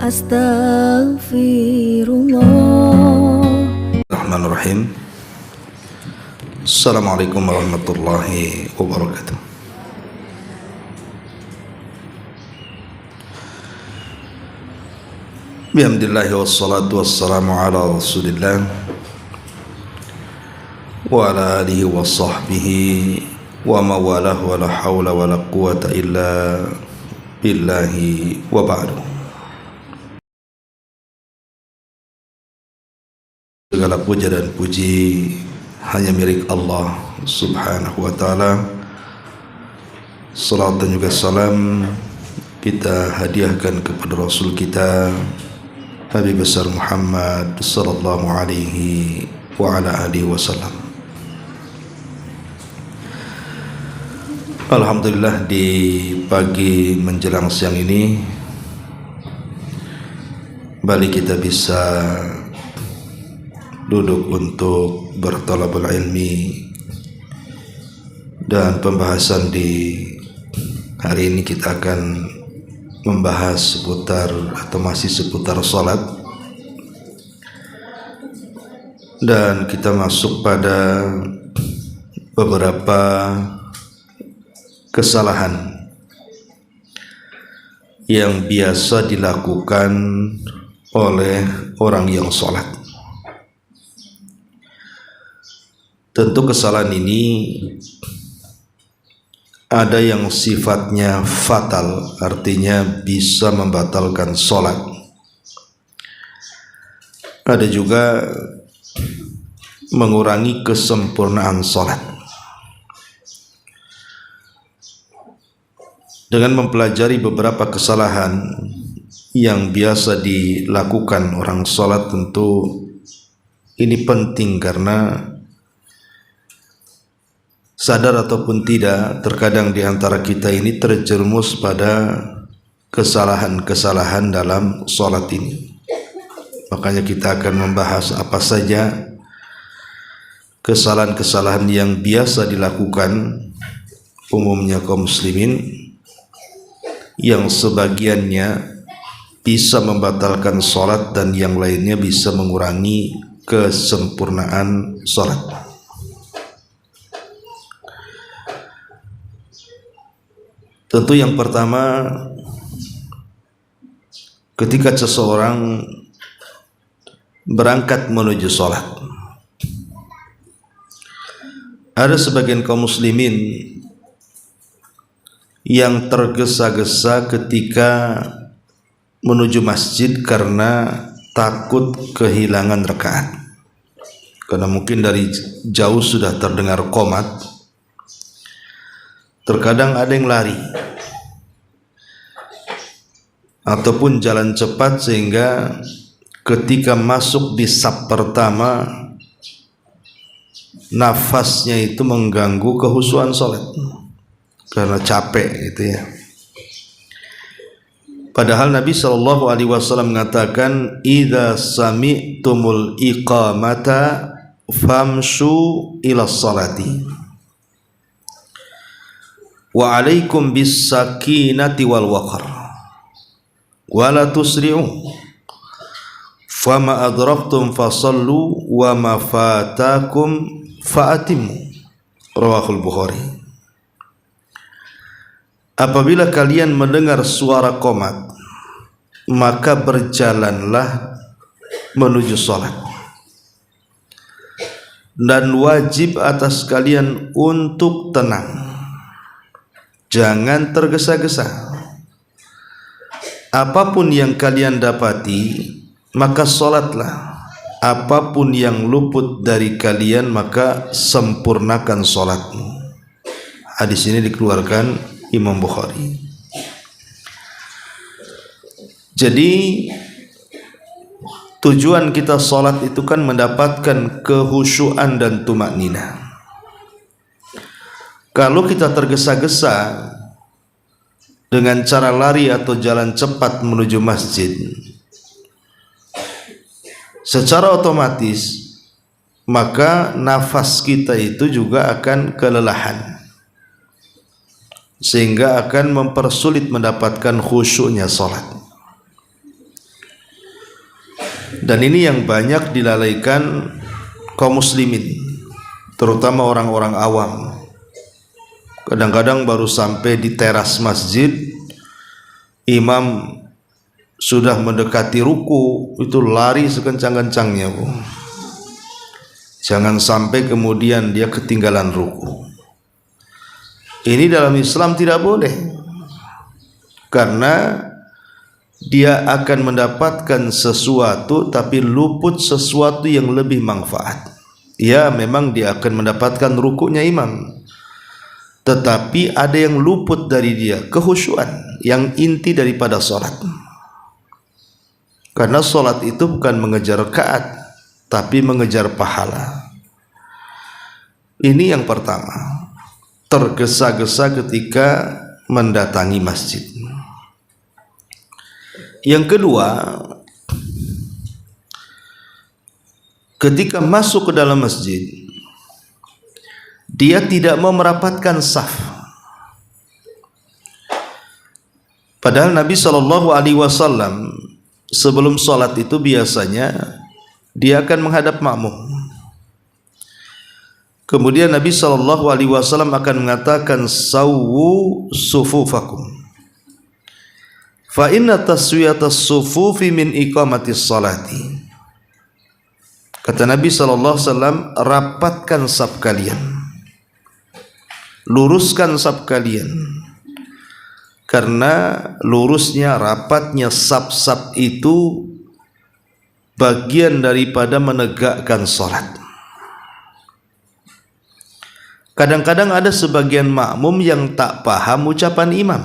Astaghfirullah. Bismillahirrahmanirrahim. Assalamualaikum warahmatullahi wabarakatuh. Bihamdillahi wassalatu wassalamu ala rasulillah wa ala alihi wa sahbihi wa mawalah wa la hawla wa la quwata illa billahi wa ba'du. Segala puja dan puji hanya milik Allah subhanahu wa ta'ala. Salat dan juga salam kita hadiahkan kepada Rasul kita Nabi besar Muhammad sallallahu alaihi wa ala alihi wasallam. Alhamdulillah, di pagi menjelang siang ini balik kita bisa duduk untuk berthalabul ilmi, dan pembahasan di hari ini kita akan membahas seputar atau masih seputar salat, dan kita masuk pada beberapa kesalahan yang biasa dilakukan oleh orang yang salat. Tentu kesalahan ini ada yang sifatnya fatal, artinya bisa membatalkan sholat. Ada juga mengurangi kesempurnaan sholat. Dengan mempelajari beberapa kesalahan yang biasa dilakukan orang sholat, tentu ini penting karena sadar ataupun tidak, terkadang di antara kita ini terjerumus pada kesalahan-kesalahan dalam sholat ini. Makanya kita akan membahas apa saja kesalahan-kesalahan yang biasa dilakukan umumnya kaum muslimin, yang sebagiannya bisa membatalkan sholat dan yang lainnya bisa mengurangi kesempurnaan sholat. Tentu yang pertama, ketika seseorang berangkat menuju sholat, ada sebagian kaum muslimin yang tergesa-gesa ketika menuju masjid karena takut kehilangan rakaat, karena mungkin dari jauh sudah terdengar qomat. Terkadang ada yang lari ataupun jalan cepat, sehingga ketika masuk di saf pertama nafasnya itu mengganggu khusyuan sholat karena capek gitu ya. Padahal Nabi sallallahu alaihi wasallam mengatakan, idza sami'tumul iqamata famshu ila sholati wa alaikum bis sakinati wal waqar wa la tusri'u fama adraktum fasallu wa ma fatakum fa'atimu. Rawahul Bukhari. Apabila kalian mendengar suara qomat, maka berjalanlah menuju salat, dan wajib atas kalian untuk tenang, jangan tergesa-gesa. Apapun yang kalian dapati, maka sholatlah. Apapun yang luput dari kalian, maka sempurnakan sholatmu. Hadis ini dikeluarkan Imam Bukhari. Jadi tujuan kita sholat itu kan mendapatkan kehusyuan dan tumakninah. Kalau kita tergesa-gesa dengan cara lari atau jalan cepat menuju masjid, secara otomatis maka nafas kita itu juga akan kelelahan, sehingga akan mempersulit mendapatkan khusyuknya sholat. Dan ini yang banyak dilalaikan kaum muslimin, terutama orang-orang awam. Kadang-kadang baru sampai di teras masjid, imam sudah mendekati ruku, itu lari sekencang-kencangnya, Bu. Jangan sampai kemudian dia ketinggalan ruku. Ini dalam Islam tidak boleh, karena dia akan mendapatkan sesuatu tapi luput sesuatu yang lebih manfaat. Ya, memang dia akan mendapatkan rukunya imam, tetapi ada yang luput dari dia, kehusyuan yang inti daripada sholat. Karena sholat itu bukan mengejar rakaat, tapi mengejar pahala. Ini yang pertama, tergesa-gesa ketika mendatangi masjid. Yang kedua, ketika masuk ke dalam masjid, dia tidak mau merapatkan saf. Padahal Nabi SAW sebelum sholat itu biasanya dia akan menghadap makmum. Kemudian Nabi SAW akan mengatakan, sawwu sufufakum, fa inna taswiyatas sufufi min iqamatis salati. Kata Nabi SAW, rapatkan saf kalian, luruskan saf kalian, karena lurusnya, rapatnya saf-saf itu bagian daripada menegakkan salat. Kadang-kadang ada sebagian makmum yang tak paham ucapan imam.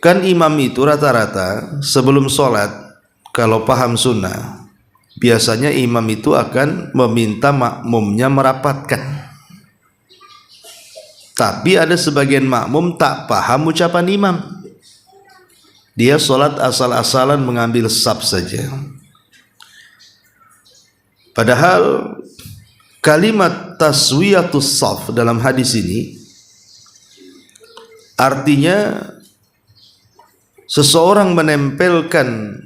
Kan imam itu rata-rata sebelum sholat, kalau paham sunnah, biasanya imam itu akan meminta makmumnya merapatkan. Tapi ada sebagian makmum tak paham ucapan imam, dia sholat asal-asalan mengambil saf saja. Padahal kalimat taswiyatus shaf dalam hadis ini artinya seseorang menempelkan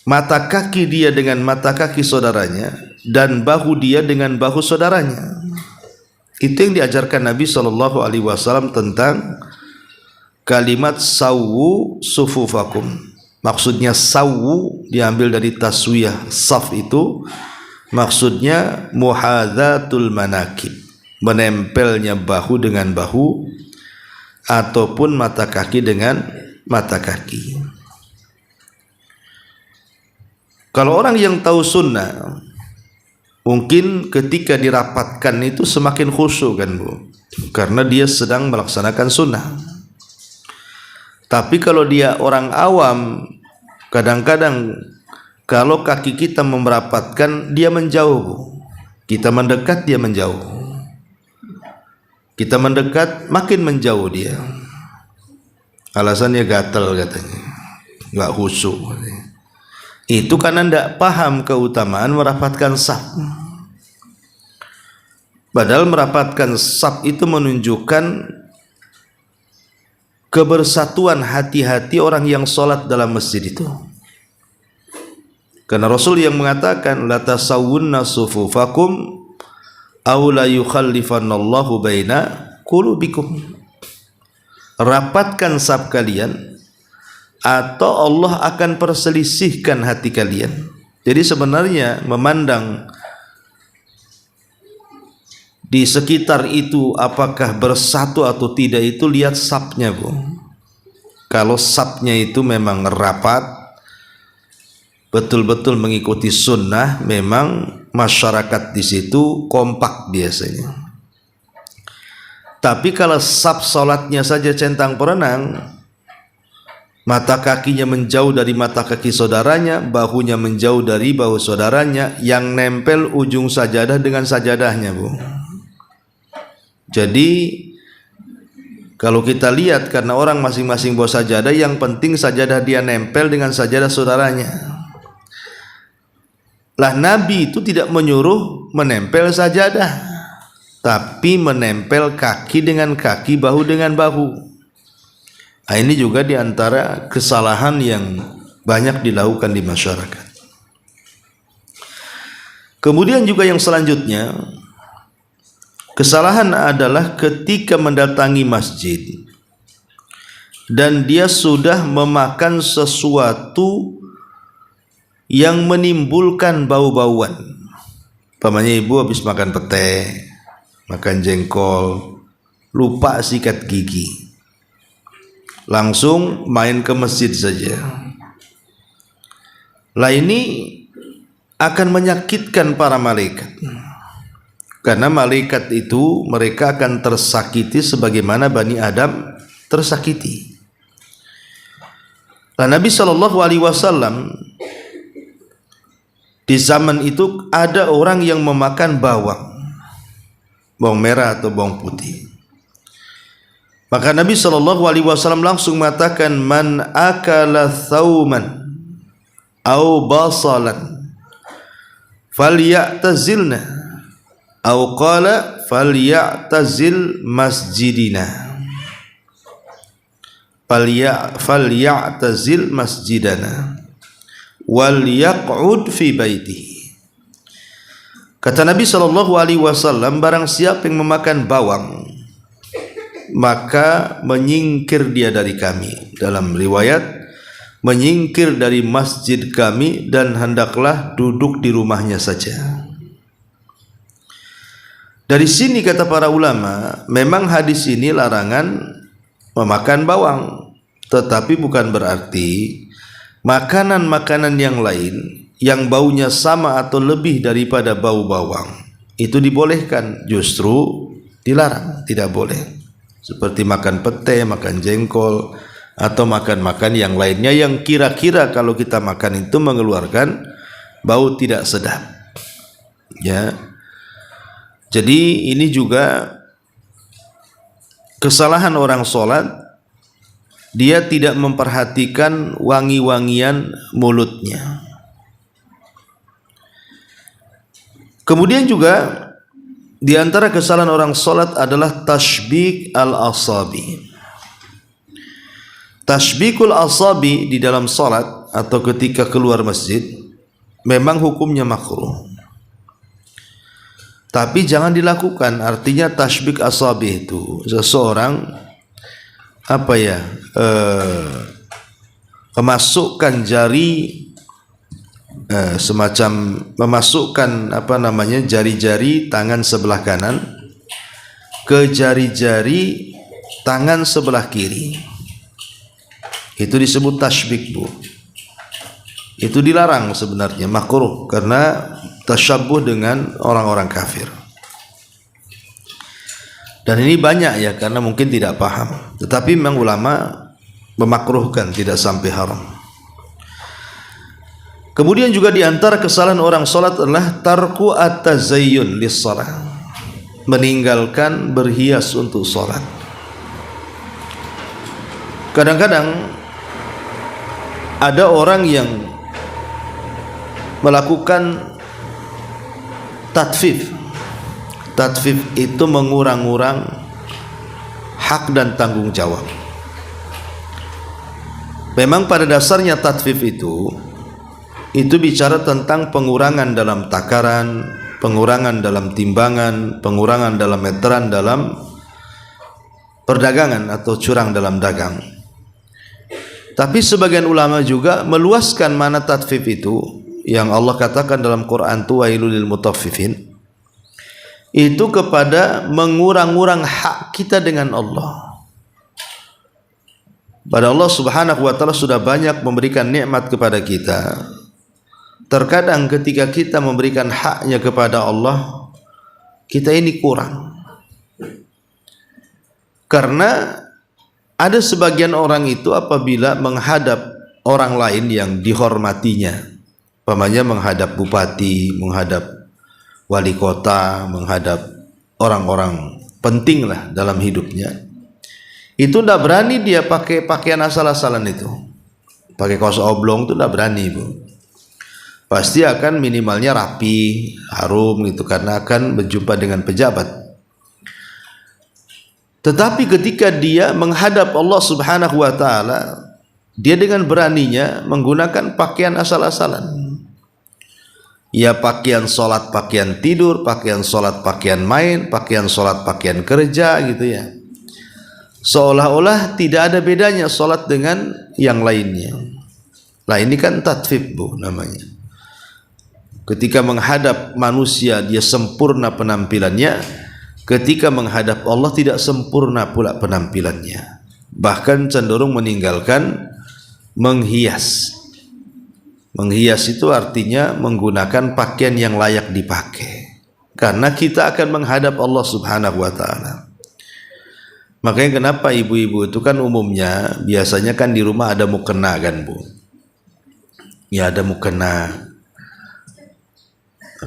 mata kaki dia dengan mata kaki saudaranya dan bahu dia dengan bahu saudaranya. Itu yang diajarkan Nabi SAW tentang kalimat sawwu sufufakum. Maksudnya sawwu diambil dari taswiyah saf, itu maksudnya muhadzatul manakib, menempelnya bahu dengan bahu ataupun mata kaki dengan mata kaki. Kalau orang yang tahu sunnah, mungkin ketika dirapatkan itu semakin khusyuk, kan Bu, karena dia sedang melaksanakan sunnah. Tapi kalau dia orang awam, kadang-kadang kalau kaki kita merapatkan, dia menjauh, Bu. Kita mendekat, dia menjauh. Kita mendekat, makin menjauh dia. Alasannya gatal katanya, nggak khusyuk. Itu karena tidak paham keutamaan merapatkan saf. Padahal merapatkan saf itu menunjukkan kebersatuan hati-hati orang yang sholat dalam masjid itu. Karena Rasul yang mengatakan, la tasawwunna sufufakum aw la yukhallifannallahu baina qulubikum. Rapatkan saf kalian atau Allah akan perselisihkan hati kalian. Jadi sebenarnya memandang di sekitar itu apakah bersatu atau tidak, itu lihat safnya, Bu. Kalau safnya itu memang rapat, betul-betul mengikuti sunnah, memang masyarakat di situ kompak biasanya. Tapi kalau saf sholatnya saja centang perenang, mata kakinya menjauh dari mata kaki saudaranya, bahunya menjauh dari bahu saudaranya, yang nempel ujung sajadah dengan sajadahnya, Bu. Jadi kalau kita lihat, karena orang masing-masing bawa sajadah, yang penting sajadah dia nempel dengan sajadah saudaranya. Lah Nabi itu tidak menyuruh menempel sajadah, tapi menempel kaki dengan kaki, bahu dengan bahu. Nah, ini juga diantara kesalahan yang banyak dilakukan di masyarakat. Kemudian juga yang selanjutnya, kesalahan adalah ketika mendatangi masjid dan dia sudah memakan sesuatu yang menimbulkan bau-bauan. Umpamanya ibu habis makan pete, makan jengkol, lupa sikat gigi, langsung main ke masjid saja. Lah ini akan menyakitkan para malaikat, karena malaikat itu mereka akan tersakiti sebagaimana Bani Adam tersakiti. Nah, Nabi SAW di zaman itu ada orang yang memakan bawang merah atau bawang putih. Maka Nabi SAW langsung mengatakan, man akala thawman au basalan falyatazilna au qala falyatazil masjidina, falyatazil masjidana wal yaq'ud fi baitihi. Kata Nabi SAW, barang siapa yang memakan bawang, maka menyingkir dia dari kami. Dalam riwayat, menyingkir dari masjid kami dan hendaklah duduk di rumahnya saja. Dari sini kata para ulama, memang hadis ini larangan memakan bawang, tetapi bukan berarti makanan-makanan yang lain yang baunya sama atau lebih daripada bau bawang itu dibolehkan, justru dilarang, tidak boleh. Seperti makan pete, makan jengkol, atau makan-makan yang lainnya yang kira-kira kalau kita makan itu mengeluarkan bau tidak sedap. Ya. Jadi ini juga kesalahan orang sholat, dia tidak memperhatikan wangi-wangian mulutnya. Kemudian juga di antara kesalahan orang sholat adalah tashbik al-asabi. Tashbikul asabi di dalam salat atau ketika keluar masjid memang hukumnya makruh, tapi jangan dilakukan. Artinya tashbik asabi itu seseorang memasukkan jari semacam memasukkan jari-jari tangan sebelah kanan ke jari-jari tangan sebelah kiri. Itu disebut tashbik, Bu. Itu dilarang sebenarnya, makruh, karena tasyabbuh dengan orang-orang kafir. Dan ini banyak ya, karena mungkin tidak paham. Tetapi memang ulama memakruhkan, tidak sampai haram. Kemudian juga di antara kesalahan orang salat adalah tarku at-tazayyun lis-shalah, meninggalkan berhias untuk salat. Kadang-kadang ada orang yang melakukan tatfif. Tatfif itu mengurang-urang hak dan tanggung jawab. Memang pada dasarnya tatfif itu bicara tentang pengurangan dalam takaran, pengurangan dalam timbangan, pengurangan dalam meteran dalam perdagangan atau curang dalam dagang. Tapi sebagian ulama juga meluaskan mana tatfif itu, yang Allah katakan dalam Quran tu wailul lil mutaffifin, itu kepada mengurang-urang hak kita dengan Allah. Pada Allah Subhanahu wa taala sudah banyak memberikan nikmat kepada kita. Terkadang ketika kita memberikan haknya kepada Allah, kita ini kurang. Karena ada sebagian orang itu apabila menghadap orang lain yang dihormatinya, umpamanya menghadap bupati, menghadap wali kota, menghadap orang-orang penting lah dalam hidupnya, itu tidak berani dia pakai pakaian asal-asalan itu, pakai kaos oblong itu tidak berani, Bu. Pasti akan minimalnya rapi, harum gitu, karena akan berjumpa dengan pejabat. Tetapi ketika dia menghadap Allah Subhanahu wa taala, dia dengan beraninya menggunakan pakaian asal-asalan. Ya pakaian sholat, pakaian tidur, pakaian sholat, pakaian main, pakaian sholat, pakaian kerja gitu ya. Seolah-olah tidak ada bedanya sholat dengan yang lainnya. Nah ini kan tatfif bu namanya. Ketika menghadap manusia dia sempurna penampilannya, ketika menghadap Allah tidak sempurna pula penampilannya. Bahkan cenderung meninggalkan menghias. Menghias itu artinya menggunakan pakaian yang layak dipakai. Karena kita akan menghadap Allah Subhanahu wa taala. Makanya kenapa ibu-ibu itu kan umumnya biasanya kan di rumah ada mukena kan bu. Ya ada mukena.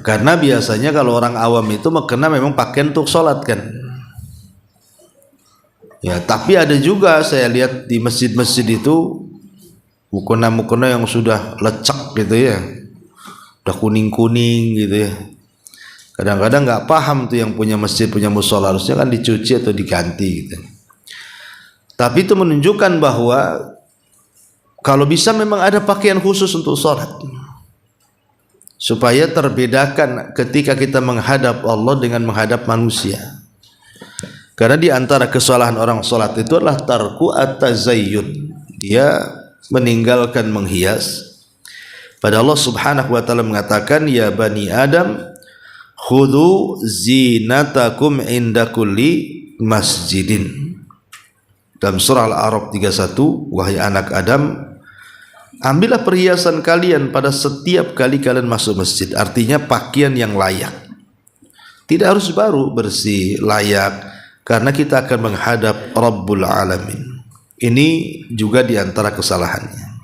Karena biasanya kalau orang awam itu mukena memang pakaian untuk sholat kan. Ya tapi ada juga saya lihat di masjid-masjid itu mukena-mukena yang sudah lecek gitu ya. Udah kuning-kuning gitu ya. Kadang-kadang nggak paham tuh yang punya masjid, punya musola, harusnya kan dicuci atau diganti gitu. Tapi itu menunjukkan bahwa kalau bisa memang ada pakaian khusus untuk sholat, supaya terbedakan ketika kita menghadap Allah dengan menghadap manusia. Karena di antara kesalahan orang sholat itu adalah tarku at-tazayyun, dia meninggalkan menghias. Pada Allah Subhanahu wa taala mengatakan, ya bani Adam khudhu zinatakum inda kulli masjidin. Dalam surah Al-A'raf 31, wahai anak Adam, ambillah perhiasan kalian pada setiap kali kalian masuk masjid. Artinya pakaian yang layak. Tidak harus baru, bersih, layak, karena kita akan menghadap Rabbul Alamin. Ini juga diantara kesalahannya.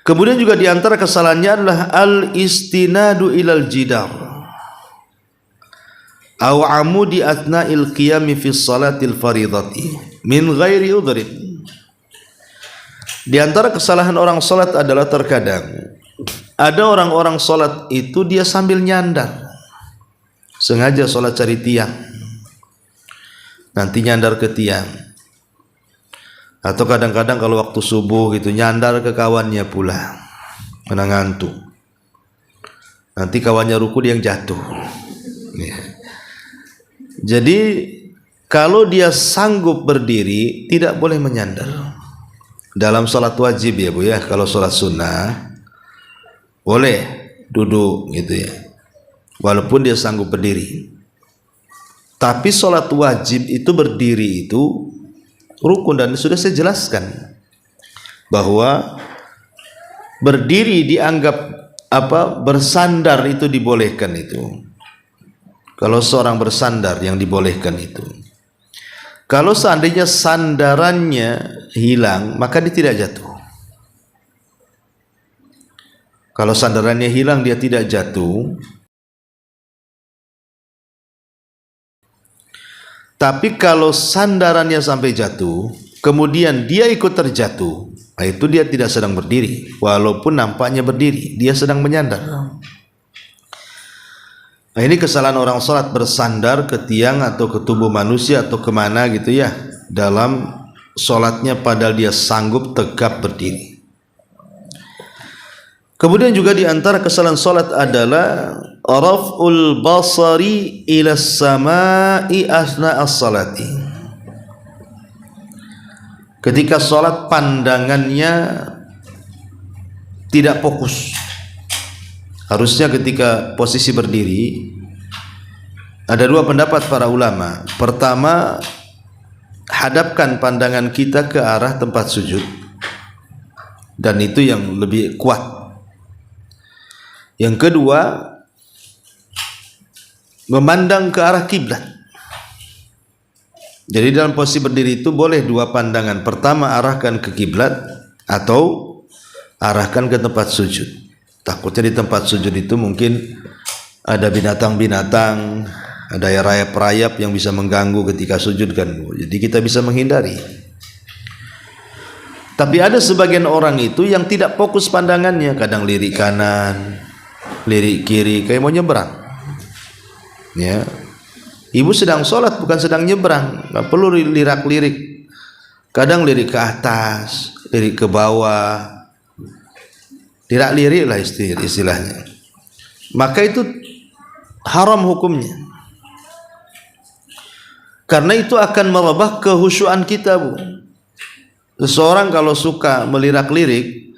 Kemudian juga diantara kesalahannya adalah al-istinadu ilal jidar aw amudi athna'il qiyami fi salatil faridati min ghairi udhrin. Di antara kesalahan orang salat adalah terkadang ada orang-orang salat itu dia sambil nyandar, sengaja salat cari tiang, nanti nyandar ke tiang. Atau kadang-kadang kalau waktu subuh gitu nyandar ke kawannya pula, karena ngantuk. Nanti kawannya ruku dia yang jatuh. Jadi kalau dia sanggup berdiri tidak boleh menyandar. Dalam sholat wajib ya bu ya, kalau sholat sunnah boleh duduk gitu ya, walaupun dia sanggup berdiri. Tapi sholat wajib itu berdiri itu rukun, dan sudah saya jelaskan bahwa berdiri dianggap bersandar itu dibolehkan itu. Kalau seorang bersandar yang dibolehkan itu. Kalau seandainya sandarannya hilang, maka dia tidak jatuh. Kalau sandarannya hilang dia tidak jatuh. Tapi kalau sandarannya sampai jatuh, kemudian dia ikut terjatuh, nah itu dia tidak sedang berdiri, walaupun nampaknya berdiri, dia sedang menyandar. Nah ini kesalahan orang sholat, bersandar ke tiang atau ke tubuh manusia atau kemana gitu ya, dalam sholatnya padahal dia sanggup tegap berdiri. Kemudian juga di antara kesalahan sholat adalah raf'ul basari ila samai asna as-salati. Ketika sholat pandangannya tidak fokus. Harusnya ketika posisi berdiri ada dua pendapat para ulama. Pertama, hadapkan pandangan kita ke arah tempat sujud, dan itu yang lebih kuat. Yang kedua, memandang ke arah kiblat. Jadi dalam posisi berdiri itu boleh dua pandangan. Pertama arahkan ke kiblat atau arahkan ke tempat sujud. Takutnya di tempat sujud itu mungkin ada binatang-binatang, ada rayap-rayap yang bisa mengganggu ketika sujud kan. Jadi kita bisa menghindari. Tapi ada sebagian orang itu yang tidak fokus pandangannya, kadang lirik kanan, lirik kiri, kayak mau nyebrang. Ya. Ibu sedang sholat, bukan sedang nyebrang. Nggak perlu lirak-lirik. Kadang lirik ke atas, lirik ke bawah, lirak-lirik lah istilahnya. Maka itu haram hukumnya. Karena itu akan merubah kehusyuan kita, Bu. Seseorang kalau suka melirak-lirik,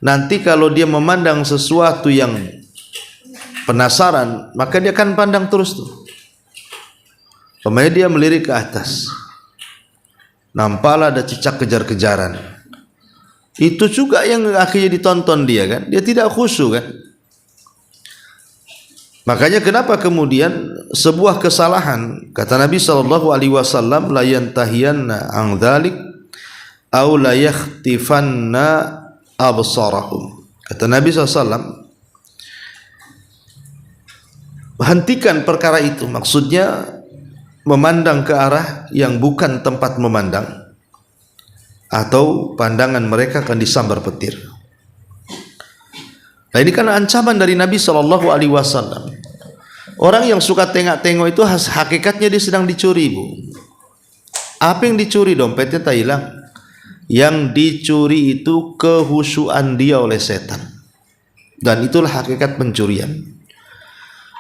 nanti kalau dia memandang sesuatu yang penasaran, maka dia akan pandang terus tuh. Pemain dia melirik ke atas, nampaklah ada cicak kejar-kejaran. Itu juga yang akhirnya ditonton dia kan, dia tidak khusyuk kan. Makanya kenapa kemudian sebuah kesalahan, kata Nabi SAW, la yantahiyanna an dzalik aw la yakhtifanna absarahum. Kata Nabi SAW, hentikan perkara itu, maksudnya memandang ke arah yang bukan tempat memandang, atau pandangan mereka akan disambar petir. Nah, ini kan ancaman dari Nabi SAW. Orang yang suka tengok-tengok itu hakikatnya dia sedang dicuri, Bu. Apa yang dicuri? Dompetnya tak hilang. Yang dicuri itu kehusyuan dia oleh setan. Dan itulah hakikat pencurian.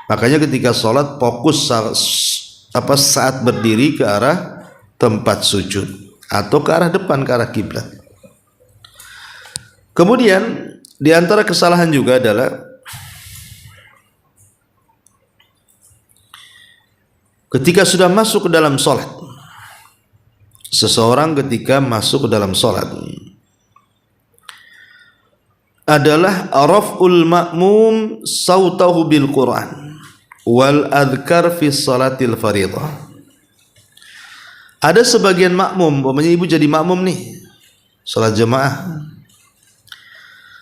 Makanya ketika sholat fokus saat berdiri ke arah tempat sujud atau ke arah depan, ke arah kiblat. Kemudian di antara kesalahan juga adalah ketika sudah masuk ke dalam sholat. Seseorang ketika masuk ke dalam sholat adalah raf'ul ma'mum sautahu bil Quran wal adhkar fi salatil fariḍah. Ada sebagian makmum, umpamanya ibu jadi makmum nih, salat jemaah.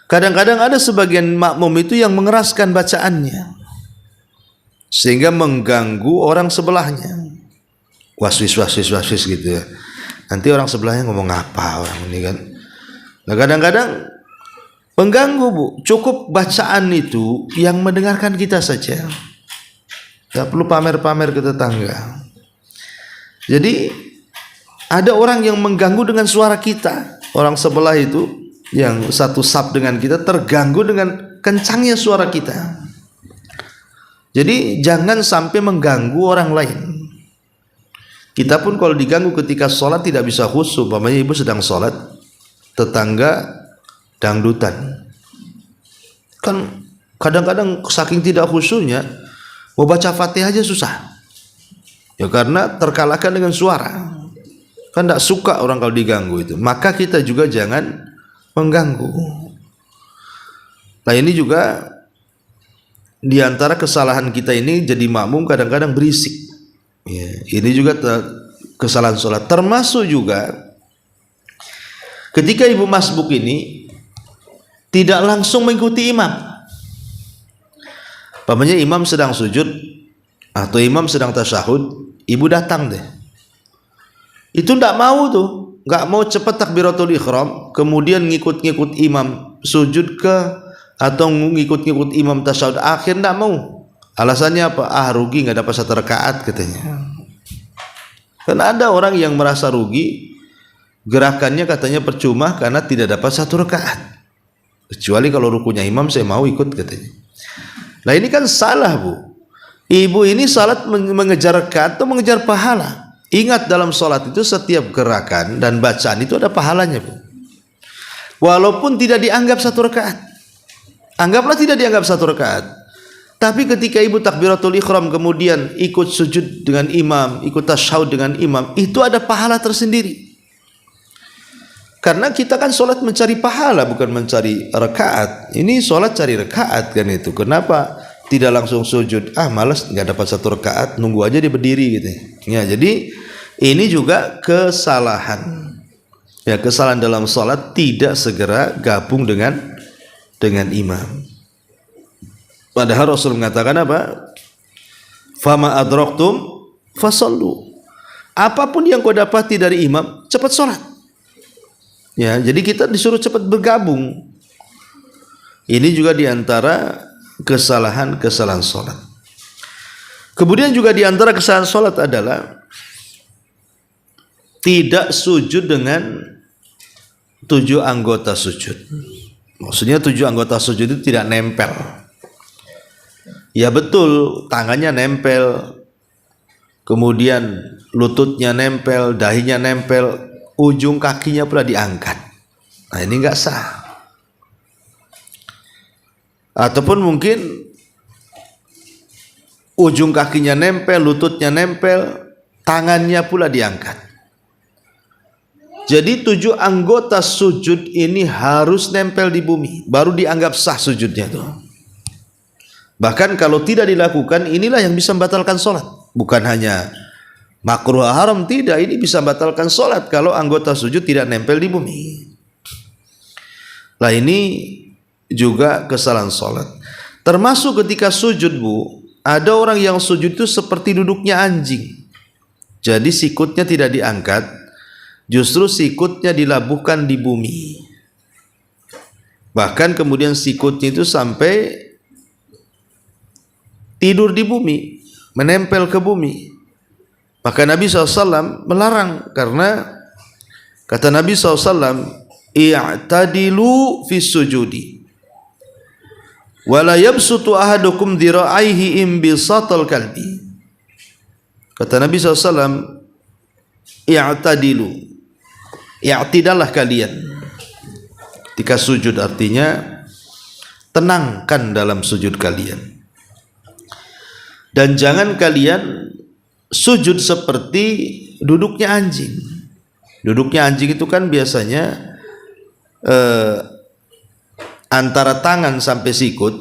Kadang-kadang ada sebagian makmum itu yang mengeraskan bacaannya sehingga mengganggu orang sebelahnya. Waswis gitu ya. Nanti orang sebelahnya ngomong apa orang ini kan. Nah, kadang-kadang mengganggu, Bu. Cukup bacaan itu yang mendengarkan kita saja. Tidak perlu pamer-pamer ke tetangga. Jadi ada orang yang mengganggu dengan suara kita. Orang sebelah itu yang satu saf dengan kita terganggu dengan kencangnya suara kita. Jadi jangan sampai mengganggu orang lain. Kita pun kalau diganggu ketika sholat tidak bisa khusyuk. Umpamanya ibu sedang sholat, tetangga dangdutan. Kan kadang-kadang saking tidak khusyuknya, mau baca Fatihah aja susah. Ya karena terkalahkan dengan suara. Kan tidak suka orang kalau diganggu itu. Maka kita juga jangan mengganggu. Nah, ini juga di antara kesalahan kita ini, jadi makmum kadang-kadang berisik. Ya, ini juga kesalahan sholat. Termasuk juga ketika ibu masbuk ini tidak langsung mengikuti imam. Umpamanya imam sedang sujud atau imam sedang tasyahud, ibu datang deh. Itu tidak mau tuh, nggak mau cepat takbiratul ihram, kemudian ngikut-ngikut imam sujud ke atau ngikut-ngikut imam tasyahud akhir, tidak mau. Alasannya apa? Rugi nggak dapat satu rakaat katanya. Karena ada orang yang merasa rugi, gerakannya katanya percuma karena tidak dapat satu rakaat. Kecuali kalau rukunya imam saya mau ikut katanya. Nah, ini kan salah, Bu. Ibu ini salat mengejar rakaat atau mengejar pahala. Ingat, dalam salat itu setiap gerakan dan bacaan itu ada pahalanya, Bu. Walaupun tidak dianggap satu rakaat. Anggaplah tidak dianggap satu rakaat. Tapi ketika ibu takbiratul ihram kemudian ikut sujud dengan imam, ikut tasyahud dengan imam, itu ada pahala tersendiri. Karena kita kan sholat mencari pahala, bukan mencari rakaat. Ini sholat cari rakaat kan itu. Kenapa tidak langsung sujud? Malas, nggak dapat satu rakaat, nunggu aja dia berdiri gitu. Ya, jadi ini juga kesalahan. Ya, kesalahan dalam sholat tidak segera gabung dengan imam. Padahal Rasul mengatakan apa? Fama adraktum fasallu. Apapun yang kau dapati dari imam, cepat sholat. Ya, jadi kita disuruh cepat bergabung. Ini juga diantara kesalahan sholat. Kemudian juga di antara kesalahan sholat adalah tidak sujud dengan 7 anggota sujud. Maksudnya 7 anggota sujud itu tidak nempel. Ya betul, tangannya nempel, kemudian lututnya nempel, dahinya nempel, ujung kakinya pula diangkat. Nah ini enggak sah. Ataupun mungkin ujung kakinya nempel, lututnya nempel, tangannya pula diangkat. Jadi 7 anggota sujud ini harus nempel di bumi, baru dianggap sah sujudnya tuh. Bahkan kalau tidak dilakukan, inilah yang bisa membatalkan sholat. Bukan hanya makruh haram, tidak, ini bisa membatalkan sholat kalau anggota sujud tidak nempel di bumi. Nah ini juga kesalahan sholat. Termasuk ketika sujud, Bu, ada orang yang sujud itu seperti duduknya anjing. Jadi sikutnya tidak diangkat, justru sikutnya dilabuhkan di bumi. Bahkan kemudian sikutnya itu sampai tidur di bumi, menempel ke bumi. Maka Nabi SAW melarang, karena kata Nabi SAW, i'tadilu fis sujudi wala yabsutu ahadukum dhira'aihi imbisatal kalbi. Kata Nabi SAW, i'tadilu, i'tidallah kalian ketika sujud, artinya tenangkan dalam sujud kalian. Dan jangan kalian sujud seperti duduknya anjing. Duduknya anjing itu kan biasanya antara tangan sampai sikut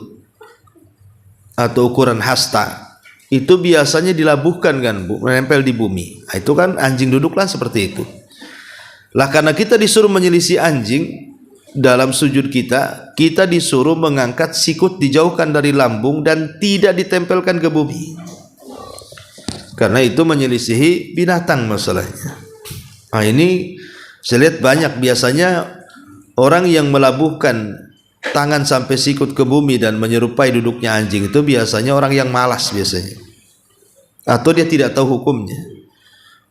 atau ukuran hasta itu biasanya dilabuhkan kan, Bu, menempel di bumi. Nah, itu kan anjing duduk lah seperti itu. Lah karena kita disuruh menyelisih anjing dalam sujud kita, kita disuruh mengangkat sikut, dijauhkan dari lambung dan tidak ditempelkan ke bumi. Karena itu menyelisihi binatang masalahnya. Nah ini saya lihat banyak biasanya orang yang melabuhkan tangan sampai sikut ke bumi dan menyerupai duduknya anjing itu biasanya orang yang malas biasanya. Atau dia tidak tahu hukumnya.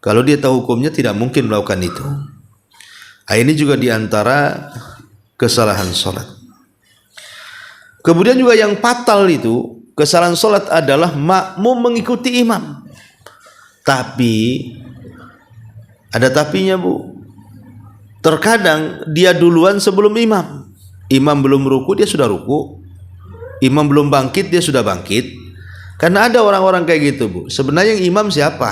Kalau dia tahu hukumnya tidak mungkin melakukan itu. Nah, ini juga diantara kesalahan sholat. Kemudian juga yang fatal itu, kesalahan sholat adalah makmum mengikuti imam. Tapi ada tapinya, Bu. Terkadang dia duluan sebelum imam. Imam belum ruku, dia sudah ruku. Imam belum bangkit, dia sudah bangkit. Karena ada orang-orang kayak gitu, Bu. Sebenarnya yang imam siapa?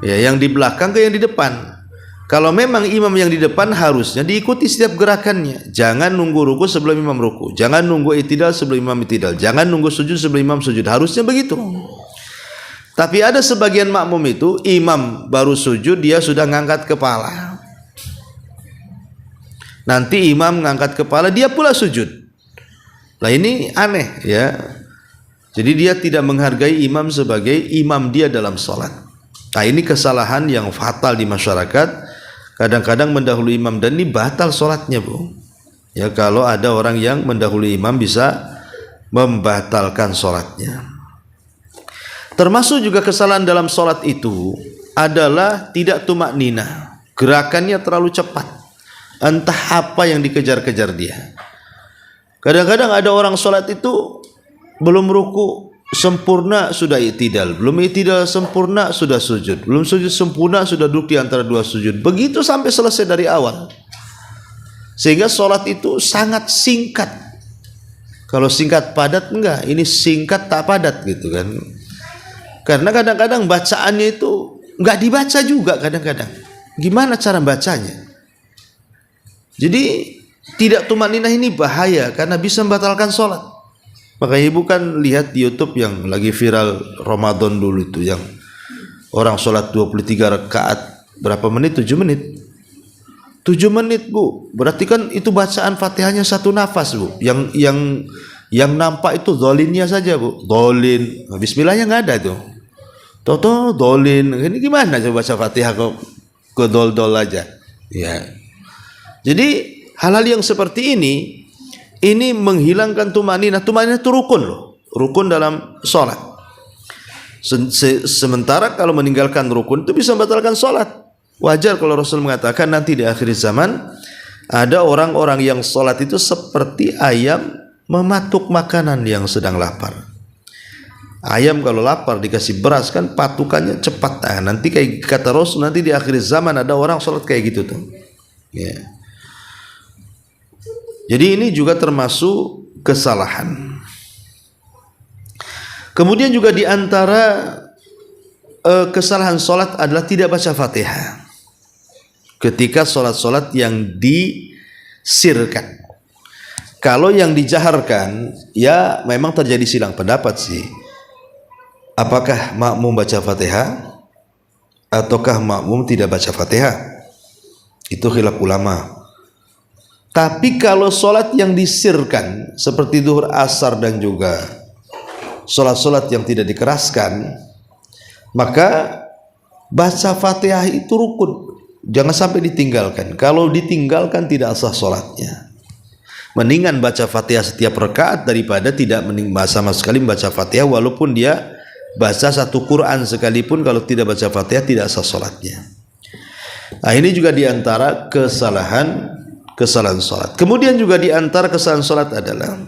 Ya, yang di belakang ke yang di depan. Kalau memang imam yang di depan harusnya diikuti setiap gerakannya. Jangan nunggu ruku sebelum imam ruku. Jangan nunggu itidal sebelum imam itidal. Jangan nunggu sujud sebelum imam sujud. Harusnya begitu. Tapi ada sebagian makmum itu, imam baru sujud, dia sudah ngangkat kepala. Nanti imam ngangkat kepala, dia pula sujud. Nah ini aneh ya. Jadi dia tidak menghargai imam sebagai imam dia dalam sholat. Nah ini kesalahan yang fatal di masyarakat. Kadang-kadang mendahului imam dan ini batal sholatnya, Bu. Ya kalau ada orang yang mendahului imam bisa membatalkan sholatnya. Termasuk juga kesalahan dalam sholat itu adalah tidak tumak nina. Gerakannya terlalu cepat. Entah apa yang dikejar-kejar dia. Kadang-kadang ada orang sholat itu belum ruku sempurna sudah i'tidal, belum i'tidal sempurna sudah sujud, belum sujud sempurna sudah duduk di antara dua sujud. Begitu sampai selesai dari awal. Sehingga sholat itu sangat singkat. Kalau singkat padat enggak, ini singkat tak padat gitu kan. Karena kadang-kadang bacaannya itu enggak dibaca juga kadang-kadang. Gimana cara bacanya? Jadi tidak tumaninah ini bahaya karena bisa membatalkan sholat. Makanya ibu kan lihat di YouTube yang lagi viral Ramadan dulu itu, yang orang sholat 23 rakaat berapa menit? 7 menit. 7 menit, Bu. Berarti kan itu bacaan Fatihahnya satu nafas, Bu. Yang nampak itu dolinnya saja, Bu. Dolin. Bismillahnya nggak ada itu. Toto dolin. Ini gimana coba baca Fatihah kok ke dol-dol aja. Ya. Jadi hal-hal yang seperti ini menghilangkan tumaninah. Tumaninah itu rukun loh, rukun dalam sholat. Sementara kalau meninggalkan rukun itu bisa membatalkan sholat. Wajar kalau Rasul mengatakan nanti di akhir zaman ada orang-orang yang sholat itu seperti ayam mematuk makanan yang sedang lapar. Ayam kalau lapar dikasih beras kan patukannya cepat. Nah, nanti kayak kata Rasul, nanti di akhir zaman ada orang sholat kayak gitu tuh. Ya. Jadi ini juga termasuk kesalahan. Kemudian juga di antara kesalahan sholat adalah tidak baca Fatihah ketika sholat-sholat yang disirkan. Kalau yang dijaharkan, ya memang terjadi silang pendapat sih. Apakah makmum baca Fatihah ataukah makmum tidak baca Fatihah? Itu khilaf ulama. Tapi kalau sholat yang disirkan seperti zuhur, asar dan juga sholat-sholat yang tidak dikeraskan, maka baca Fatihah itu rukun. Jangan sampai ditinggalkan. Kalau ditinggalkan tidak sah sholatnya. Mendingan baca Fatihah setiap rakaat daripada tidak sama sekali membaca Fatihah, walaupun dia baca satu Quran sekalipun, kalau tidak baca Fatihah tidak sah sholatnya. Nah, ini juga diantara kesalahan sholat. Kemudian juga diantara kesalahan sholat adalah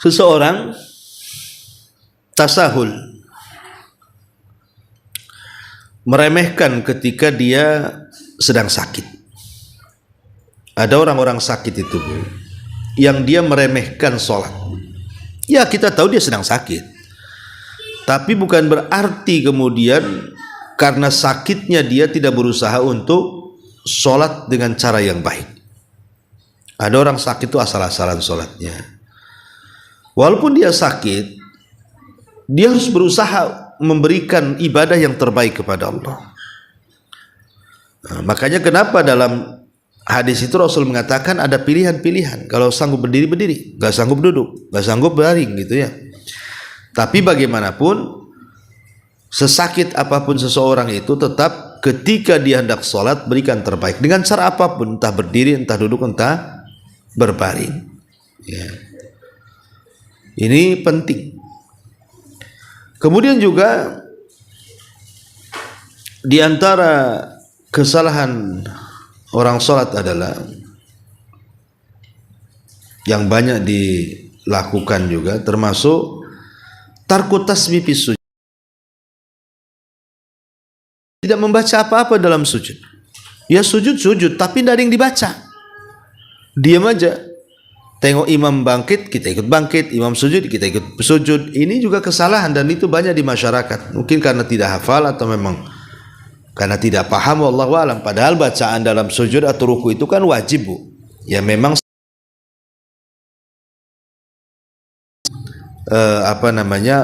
seseorang tasahul, meremehkan ketika dia sedang sakit. Ada orang-orang sakit itu yang dia meremehkan sholat. Ya, kita tahu dia sedang sakit, tapi bukan berarti kemudian karena sakitnya dia tidak berusaha untuk sholat dengan cara yang baik. Ada orang sakit itu asal-asalan sholatnya. Walaupun dia sakit, dia harus berusaha memberikan ibadah yang terbaik kepada Allah. Nah, makanya kenapa dalam hadis itu Rasul mengatakan ada pilihan-pilihan. Kalau sanggup berdiri, berdiri. Gak sanggup duduk, gak sanggup baring gitu ya. Tapi bagaimanapun, sesakit apapun seseorang itu tetap ketika dia hendak sholat berikan terbaik dengan cara apapun, entah berdiri, entah duduk, entah berbaring. Ya. Ini penting. Kemudian juga di antara kesalahan orang sholat adalah yang banyak dilakukan juga, termasuk tarku tasbih fi sujud. Tidak membaca apa-apa dalam sujud. Ya sujud tapi tidak ada yang dibaca. Diam aja. Tengok imam bangkit, kita ikut bangkit. Imam sujud, kita ikut sujud. Ini juga kesalahan dan itu banyak di masyarakat. Mungkin karena tidak hafal atau memang karena tidak paham, wallahu alam. Padahal bacaan dalam sujud atau ruku itu kan wajib, Bu. Ya memang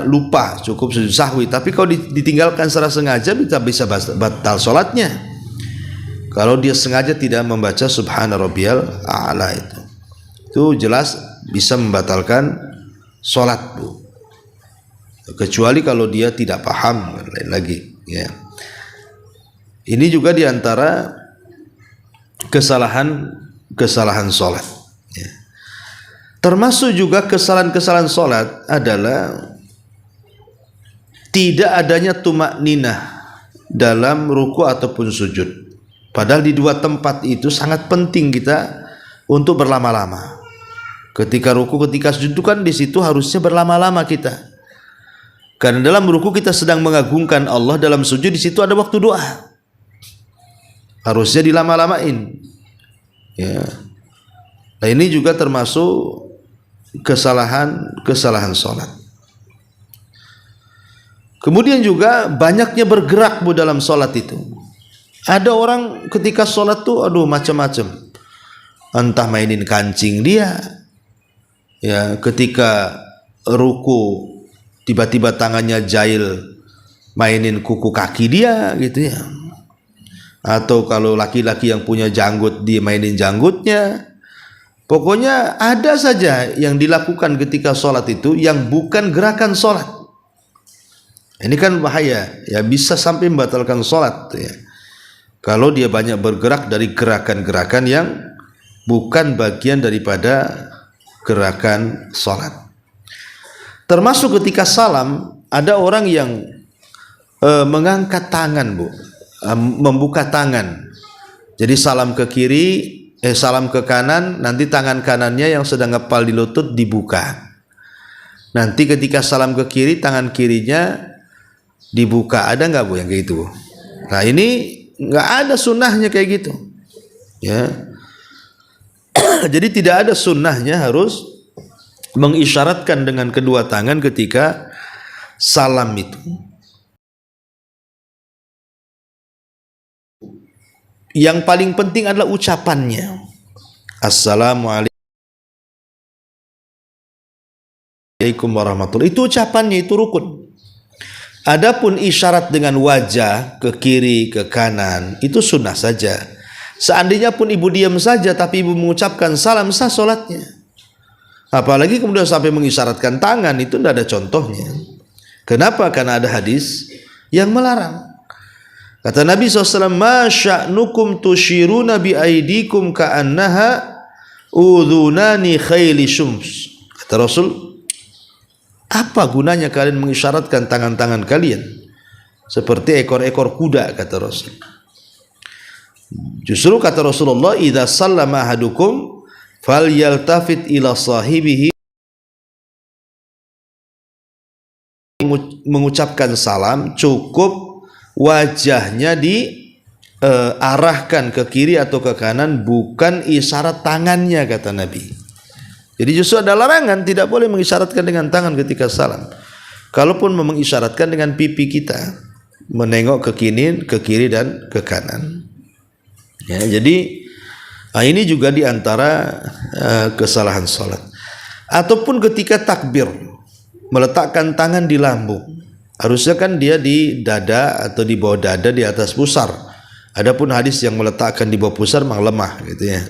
lupa, cukup sujud sahwi. Tapi kalau ditinggalkan secara sengaja bisa batal sholatnya. Kalau dia sengaja tidak membaca subhana rabbiyal a'la itu jelas bisa membatalkan sholat, Bu. Kecuali kalau dia tidak paham lain lagi ya. Ini juga diantara kesalahan sholat ya. Termasuk juga kesalahan sholat adalah tidak adanya tumakninah dalam ruku ataupun sujud. Padahal di dua tempat itu sangat penting kita untuk berlama-lama. Ketika ruku, ketika sujud itu kan di situ harusnya berlama-lama kita. Karena dalam ruku kita sedang mengagungkan Allah, dalam sujud di situ ada waktu doa. Harusnya dilama-lamain. Ya. Nah, ini juga termasuk kesalahan sholat. Kemudian juga banyaknya bergerak, Bu, dalam sholat itu. Ada orang ketika sholat tuh macam-macam. Entah mainin kancing dia, ya, ketika ruku tiba-tiba tangannya jahil mainin kuku kaki dia gitu ya. Atau kalau laki-laki yang punya janggut dia mainin janggutnya. Pokoknya ada saja yang dilakukan ketika sholat itu yang bukan gerakan sholat. Ini kan bahaya ya, bisa sampai membatalkan sholat ya. Kalau dia banyak bergerak dari gerakan-gerakan bukan bagian daripada gerakan salat. Termasuk ketika salam, ada orang yang mengangkat tangan, Bu, membuka tangan. Jadi salam ke kiri, salam ke kanan, nanti tangan kanannya yang sedang ngepal di lutut dibuka. Nanti ketika salam ke kiri, tangan kirinya dibuka. Ada nggak, Bu, yang kayak gitu, Bu? Nah, ini nggak ada sunnahnya kayak gitu, ya. Jadi tidak ada sunnahnya harus mengisyaratkan dengan kedua tangan ketika salam itu. Yang paling penting adalah ucapannya. Assalamualaikum warahmatullahi. Itu ucapannya, itu rukun. Adapun isyarat dengan wajah ke kiri ke kanan itu sunnah saja. Seandainya pun ibu diam saja tapi ibu mengucapkan salam, sah salatnya. Apalagi kemudian sampai mengisyaratkan tangan, itu tidak ada contohnya. Kenapa? Karena ada hadis yang melarang. Kata Nabi SAW, ma sya'nukum tushiruna bi aidikum ka'annaha udhunani khayli syums. Kata Rasul, apa gunanya kalian mengisyaratkan tangan-tangan kalian seperti ekor-ekor kuda, kata Rasul. Justru kata Rasulullah, idza sallama ahadukum falyaltafit ila sahibihi, mengucapkan salam cukup wajahnya diarahkan ke kiri atau ke kanan, bukan isyarat tangannya, kata Nabi. Jadi justru ada larangan, tidak boleh mengisyaratkan dengan tangan ketika salam. Kalaupun mengisyaratkan dengan pipi kita, menengok ke kiri dan ke kanan. Ya, jadi ini juga diantara kesalahan salat. Ataupun ketika takbir, meletakkan tangan di lambung. Harusnya kan dia di dada atau di bawah dada, di atas pusar. Adapun hadis yang meletakkan di bawah pusar memang lemah, gitu ya.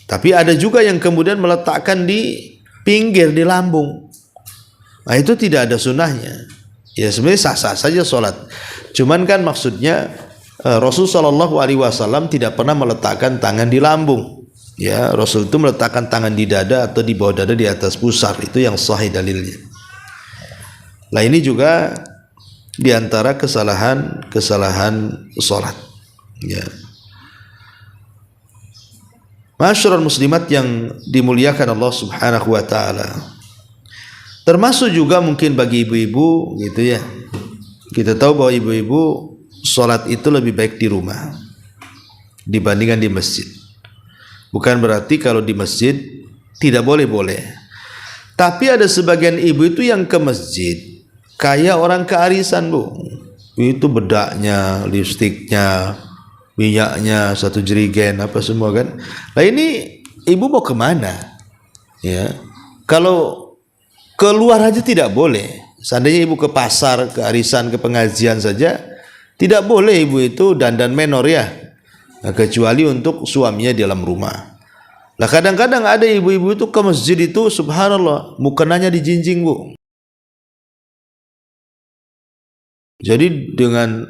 Tapi ada juga yang kemudian meletakkan di pinggir, di lambung. Nah, itu tidak ada sunnahnya. Ya sebenarnya sah-sah saja sholat. Cuman kan maksudnya Rasul SAW tidak pernah meletakkan tangan di lambung. Ya, Rasul itu meletakkan tangan di dada atau di bawah dada, di atas pusar. Itu yang sahih dalilnya. Nah, ini juga diantara kesalahan sholat. Ya. Masyarul muslimat yang dimuliakan Allah Subhanahu wa taala. Termasuk juga mungkin bagi ibu-ibu, gitu ya. Kita tahu bahwa ibu-ibu salat itu lebih baik di rumah dibandingkan di masjid. Bukan berarti kalau di masjid tidak boleh. Tapi ada sebagian ibu itu yang ke masjid kayak orang kearisan, Bu. Itu bedaknya, lipstiknya, minyaknya, satu jerigen, apa semua kan. Nah, ini ibu mau kemana? Ya, kalau keluar aja tidak boleh. Seandainya ibu ke pasar, ke arisan, ke pengajian saja, tidak boleh ibu itu dandan menor, ya. Nah, kecuali untuk suaminya di dalam rumah. Nah, kadang-kadang ada ibu-ibu itu ke masjid itu, subhanallah, mukenanya dijinjing, Bu. Jadi dengan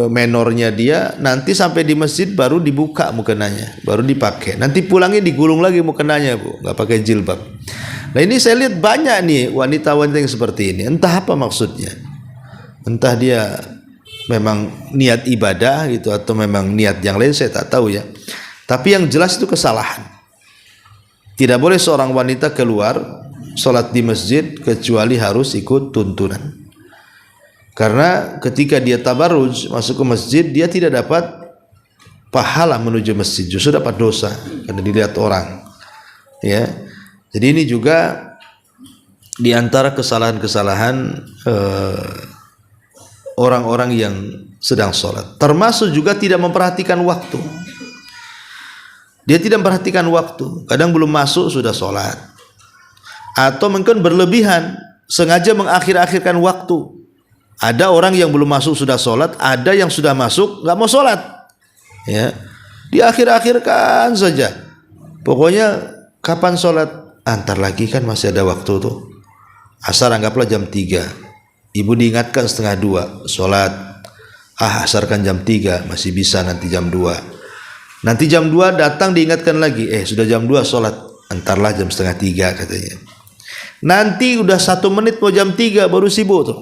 menornya dia, nanti sampai di masjid baru dibuka mukenanya, baru dipakai. Nanti pulangnya digulung lagi mukenanya, Bu, nggak pakai jilbab. Nah, ini saya lihat banyak nih wanita-wanita yang seperti ini. Entah apa maksudnya. Entah dia memang niat ibadah gitu atau memang niat yang lain, saya tak tahu ya. Tapi yang jelas itu kesalahan. Tidak boleh seorang wanita keluar sholat di masjid kecuali harus ikut tuntunan. Karena ketika dia tabarruj masuk ke masjid, dia tidak dapat pahala menuju masjid, justru dapat dosa karena dilihat orang. Ya, jadi ini juga diantara kesalahan-kesalahan orang-orang yang sedang sholat. Termasuk juga tidak memperhatikan waktu. Dia tidak memperhatikan waktu. Kadang belum masuk sudah sholat, atau mungkin berlebihan, sengaja mengakhir-akhirkan waktu. Ada orang yang belum masuk sudah sholat, ada yang sudah masuk nggak mau sholat, ya, diakhir-akhirkan saja. Pokoknya kapan sholat? Antar lagi kan masih ada waktu tuh. Asar anggaplah jam 3, ibu diingatkan setengah 2 sholat. Asar kan jam 3, masih bisa nanti jam 2. Nanti jam 2 datang diingatkan lagi, sudah jam 2 sholat, antarlah jam setengah 3 katanya. Nanti udah 1 menit mau jam 3 baru sibuk tuh.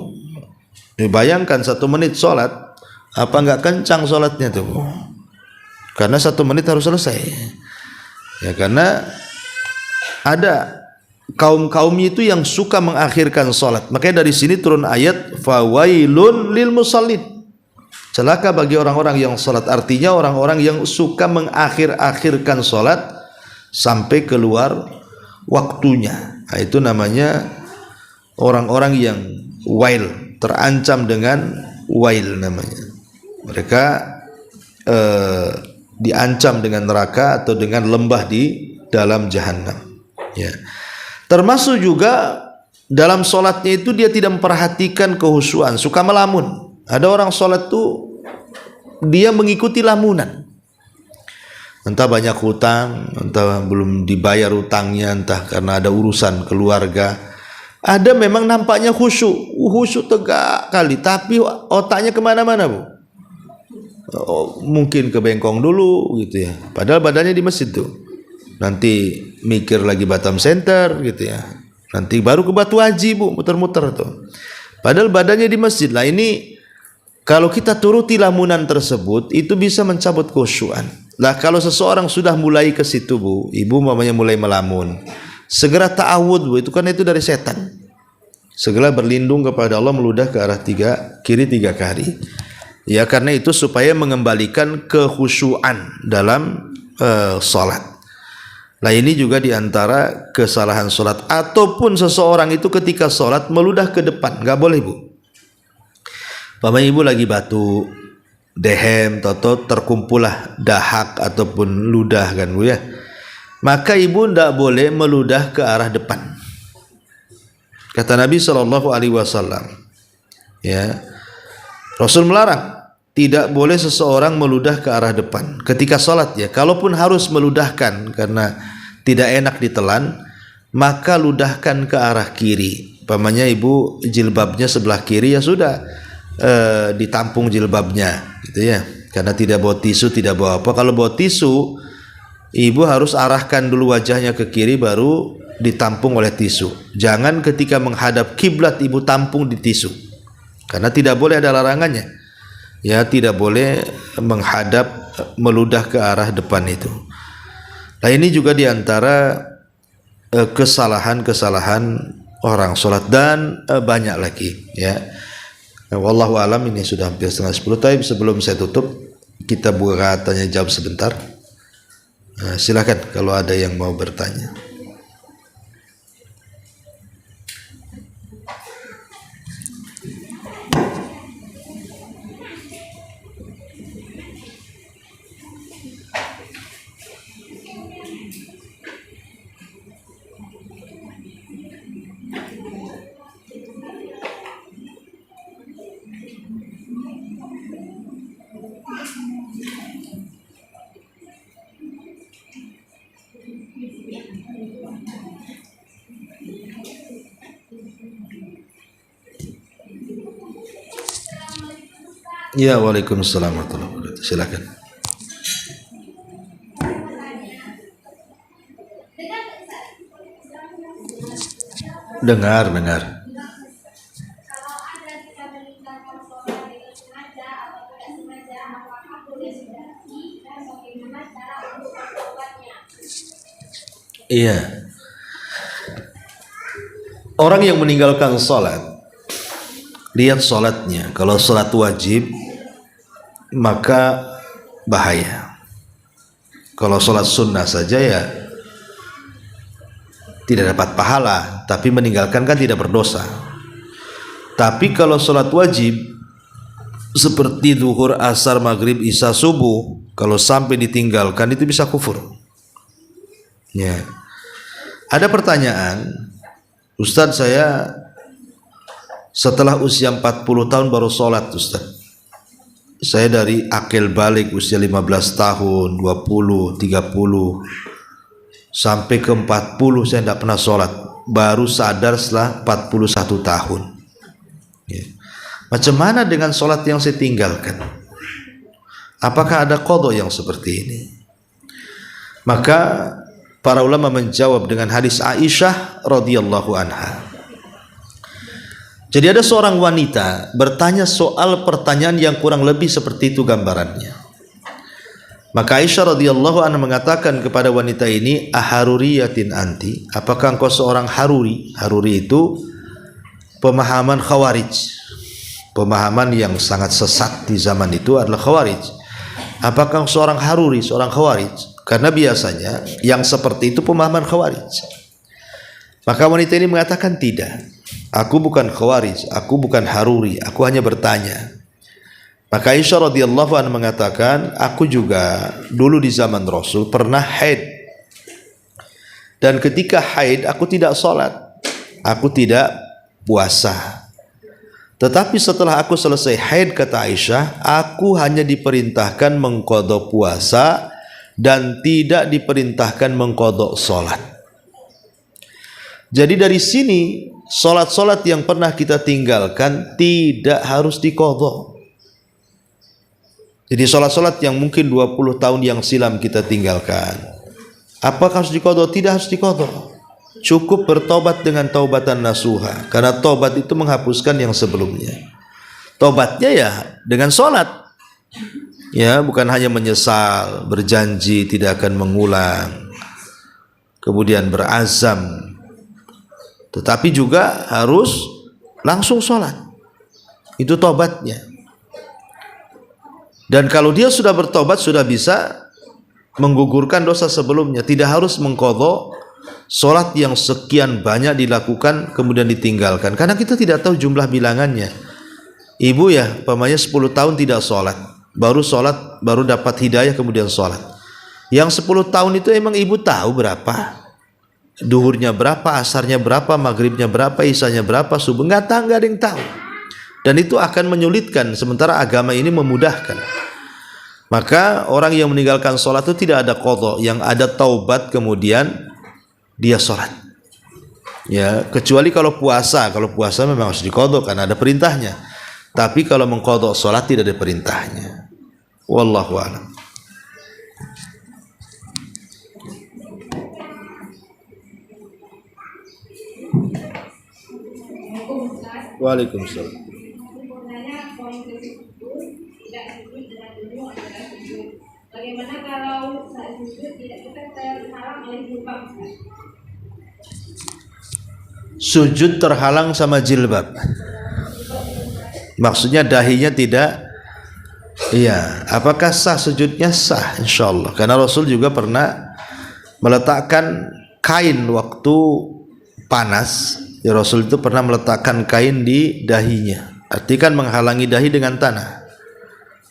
Bayangkan 1 menit sholat, apa nggak kencang sholatnya tuh? Karena 1 menit harus selesai. Ya karena ada kaum-kaumnya itu yang suka mengakhirkan sholat. Makanya dari sini turun ayat fawailun lil musallin. Celaka bagi orang-orang yang sholat. Artinya orang-orang yang suka mengakhir-akhirkan sholat sampai keluar waktunya. Nah, itu namanya orang-orang yang wail, terancam dengan wail namanya. Mereka diancam dengan neraka atau dengan lembah di dalam jahanam. Ya. Termasuk juga dalam sholatnya itu dia tidak memperhatikan kehusuan, suka melamun. Ada orang sholat tuh dia mengikuti lamunan. Entah banyak hutang, entah belum dibayar hutangnya, entah karena ada urusan keluarga. Ada memang nampaknya khusyuk tegak kali, tapi otaknya kemana-mana bu. Mungkin ke bengkong dulu gitu ya. Padahal badannya di masjid tuh. Nanti mikir lagi Batam Center gitu ya. Nanti baru ke Batu Haji bu, muter-muter tuh. Padahal badannya di masjid lah. Ini kalau kita turuti lamunan tersebut itu bisa mencabut khusyuan. Lah kalau seseorang sudah mulai ke situ bu, ibu mamanya mulai melamun, segera ta'awud bu, itu kan itu dari setan. Segera berlindung kepada Allah, meludah ke arah kiri 3 kali. Ya karena itu supaya mengembalikan kekhusyuan dalam sholat. Nah ini juga diantara kesalahan sholat. Ataupun seseorang itu ketika sholat meludah ke depan, nggak boleh bu. Paman ibu lagi batu dehem, toto terkumpullah dahak ataupun ludah kan bu ya. Maka ibu tidak boleh meludah ke arah depan. Kata Nabi SAW, ya Rasul melarang, tidak boleh seseorang meludah ke arah depan ketika sholat ya. Kalaupun harus meludahkan karena tidak enak ditelan, maka ludahkan ke arah kiri. Pamannya ibu jilbabnya sebelah kiri ya sudah, ditampung jilbabnya gitu ya. Karena tidak bawa tisu, tidak bawa apa. Kalau bawa tisu, ibu harus arahkan dulu wajahnya ke kiri baru ditampung oleh tisu. Jangan ketika menghadap kiblat ibu tampung di tisu. Karena tidak boleh, ada larangannya. Ya, tidak boleh menghadap, meludah ke arah depan itu. Nah, ini juga diantara kesalahan-kesalahan orang sholat dan banyak lagi ya. Wallahu alam, ini sudah hampir setengah 10. Tapi sebelum saya tutup, kita buka tanya jawab sebentar. Silakan kalau ada yang mau bertanya. Ya, waalaikumsalam warahmatullahi wabarakatuh. Silakan. Dengar. Iya. Orang yang meninggalkan sholat, lihat sholatnya. Kalau sholat wajib, maka bahaya. Kalau sholat sunnah saja ya tidak dapat pahala, tapi meninggalkan kan tidak berdosa. Tapi kalau sholat wajib seperti zuhur, asar, maghrib, isya, subuh, kalau sampai ditinggalkan itu bisa kufur. Ya. Ada pertanyaan, Ustadz, saya setelah usia 40 tahun baru sholat Ustadz. Saya dari akil balik usia 15 tahun, 20, 30 sampai ke 40 saya tidak pernah sholat. Baru sadar setelah 41 tahun ya. Macam mana dengan sholat yang saya tinggalkan? Apakah ada qadha yang seperti ini? Maka para ulama menjawab dengan hadis Aisyah radhiyallahu anha. Jadi ada seorang wanita bertanya soal pertanyaan yang kurang lebih seperti itu gambarannya. Maka Aisyah radhiyallahu anha mengatakan kepada wanita ini, aharuriyatin anti, apakah engkau seorang haruri? Haruri itu pemahaman khawarij, pemahaman yang sangat sesat di zaman itu adalah khawarij. Apakah seorang haruri, seorang khawarij? Karena biasanya yang seperti itu pemahaman khawarij. Maka wanita ini mengatakan, tidak, aku bukan khawarij, aku bukan haruri, aku hanya bertanya. Maka Aisyah radhiyallahu anha mengatakan, aku juga dulu di zaman Rasul pernah haid. Dan ketika haid aku tidak sholat, aku tidak puasa. Tetapi setelah aku selesai haid, kata Aisyah, aku hanya diperintahkan mengqadha puasa dan tidak diperintahkan mengqadha sholat. Jadi dari sini sholat-sholat yang pernah kita tinggalkan tidak harus diqadha. Jadi sholat-sholat yang mungkin 20 tahun yang silam kita tinggalkan, apakah harus diqadha? Tidak harus diqadha. Cukup bertobat dengan taubatan nasuha, karena tobat itu menghapuskan yang sebelumnya. Tobatnya ya dengan sholat, ya, bukan hanya menyesal, berjanji tidak akan mengulang, kemudian berazam, tetapi juga harus langsung sholat. Itu tobatnya. Dan kalau dia sudah bertobat, sudah bisa menggugurkan dosa sebelumnya. Tidak harus mengqadha sholat yang sekian banyak dilakukan kemudian ditinggalkan. Karena kita tidak tahu jumlah bilangannya. Ibu ya, umpamanya 10 tahun tidak sholat, baru dapat hidayah kemudian sholat. Yang 10 tahun itu emang ibu tahu berapa? Duhurnya berapa, asarnya berapa, maghribnya berapa, isanya berapa, subuh? Nggak ada yang tahu. Dan itu akan menyulitkan, sementara agama ini memudahkan. Maka orang yang meninggalkan sholat itu tidak ada qadha, yang ada taubat kemudian dia sholat. Ya, kecuali kalau puasa memang harus diqadha karena ada perintahnya. Tapi kalau mengqadha sholat tidak ada perintahnya. Wallahu a'lam. Waalaikumsalam. Bagaimana kalau saat sujud tidak kita terhalang oleh jilbab? Sujud terhalang sama jilbab. Maksudnya dahinya tidak. Iya, apakah sah sujudnya? Sah, insyaallah. Karena Rasul juga pernah meletakkan kain waktu panas. Ya, Rasul itu pernah meletakkan kain di dahinya. Artinya kan menghalangi dahi dengan tanah,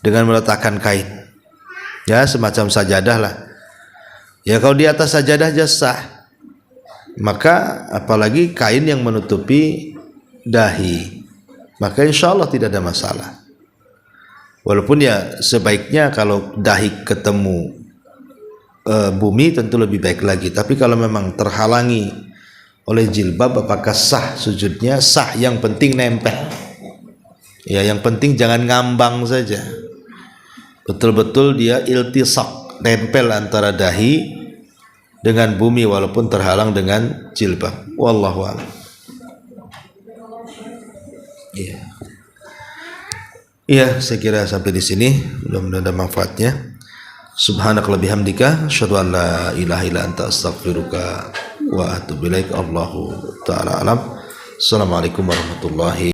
dengan meletakkan kain. Ya, semacam sajadah lah. Ya, kalau di atas sajadah aja sah, maka apalagi kain yang menutupi dahi, maka insya Allah tidak ada masalah. Walaupun ya sebaiknya kalau dahi ketemu bumi tentu lebih baik lagi. Tapi kalau memang terhalangi oleh jilbab, apakah sah sujudnya? Sah, yang penting nempel. Ya, yang penting jangan ngambang saja. Betul-betul dia iltisak, nempel antara dahi dengan bumi walaupun terhalang dengan jilbab. Wallahu a'lam. Iya. Iya, saya kira sampai di sini. Mudah-mudahan ada manfaatnya. Subhanakallahumma bihamdika asyhadu an la ilaha illa anta astaghfiruka wa atubu ilaik. Allahu ta'ala alam. Assalamualaikum warahmatullahi